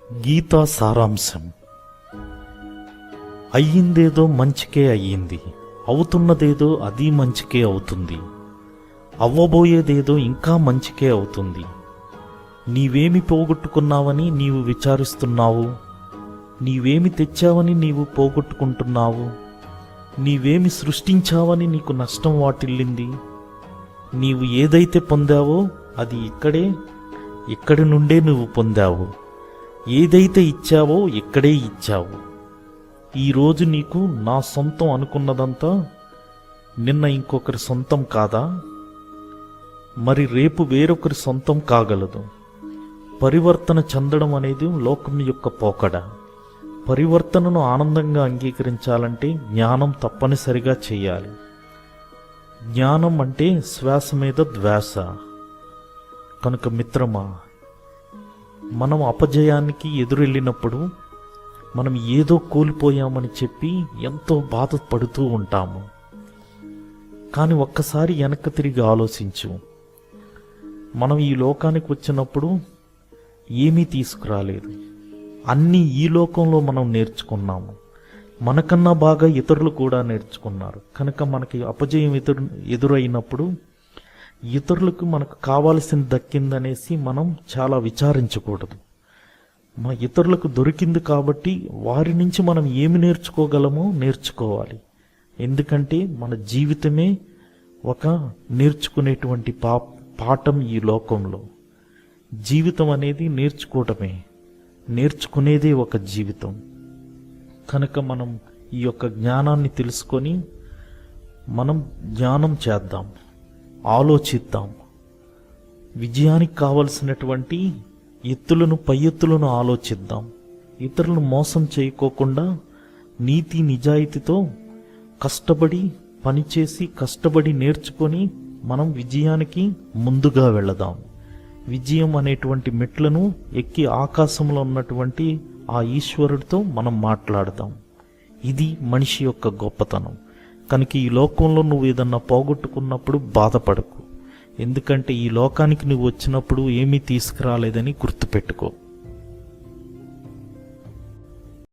గీతా సారాంశం. అయ్యిందేదో మంచికే అయ్యింది, అవుతున్నదేదో అది మంచికే అవుతుంది, అవ్వబోయేదేదో ఇంకా మంచికే అవుతుంది. నీవేమి పోగొట్టుకున్నావని నీవు విచారిస్తున్నావు? నీవేమి తెచ్చావని నీవు పోగొట్టుకుంటున్నావు? నీవేమి సృష్టించావని నీకు నష్టం వాటిల్లింది? నీవు ఏదైతే పొందావో అది ఇక్కడి నుండే నువ్వు పొందావు. ఏదైతే ఇచ్చావో ఇక్కడే ఇచ్చావు. ఈరోజు నీకు నా సొంతం అనుకున్నదంతా నిన్న ఇంకొకరి సొంతం కాదా? మరి రేపు వేరొకరి సొంతం కాగలదు. పరివర్తన చెందడం అనేది లోకం యొక్క పోకడ. పరివర్తనను ఆనందంగా అంగీకరించాలంటే జ్ఞానం తప్పనిసరిగా చేయాలి. జ్ఞానం అంటే శ్వాస మీద ధ్యాస. కనుక మిత్రమా, మనం అపజయానికి ఎదురెళ్ళినప్పుడు మనం ఏదో కోల్పోయామని చెప్పి ఎంతో బాధపడుతూ ఉంటాము. కానీ ఒక్కసారి వెనక్కి తిరిగి ఆలోచించు. మనం ఈ లోకానికి వచ్చినప్పుడు ఏమీ తీసుకురాలేదు. అన్నీ ఈ లోకంలో మనం నేర్చుకున్నాము. మనకన్నా బాగా ఇతరులు కూడా నేర్చుకున్నారు. కనుక మనకి అపజయం ఎదురైనప్పుడు ఇతరులకు మనకు కావాల్సింది దక్కిందనేసి మనం చాలా విచారించకూడదు. ఇతరులకు దొరికింది కాబట్టి వారి నుంచి మనం ఏమి నేర్చుకోగలమో నేర్చుకోవాలి. ఎందుకంటే మన జీవితమే ఒక నేర్చుకునేటువంటి పాఠం. ఈ లోకంలో జీవితం అనేది నేర్చుకోవటమే, నేర్చుకునేదే ఒక జీవితం. కనుక మనం ఈ యొక్క జ్ఞానాన్ని తెలుసుకొని మనం జ్ఞానం చేద్దాం, ఆలోచిద్దాం. విజయానికి కావలసినటువంటి పై ఎత్తులను ఆలోచిద్దాం. ఇతరులను మోసం చేయకోకుండా నీతి నిజాయితీతో కష్టపడి పనిచేసి కష్టపడి నేర్చుకొని మనం విజయానికి ముందుగా వెళదాం. విజయం అనేటువంటి మెట్లను ఎక్కి ఆకాశంలో ఉన్నటువంటి ఆ ఈశ్వరుడితో మనం మాట్లాడదాం. ఇది మనిషి యొక్క గొప్పతనం. కనుక ఈ లోకంలో నువ్వు ఏదన్నా పోగొట్టుకున్నప్పుడు బాధపడకు. ఎందుకంటే ఈ లోకానికి నువ్వు వచ్చినప్పుడు ఏమీ తీసుకురాలేదని గుర్తుపెట్టుకో.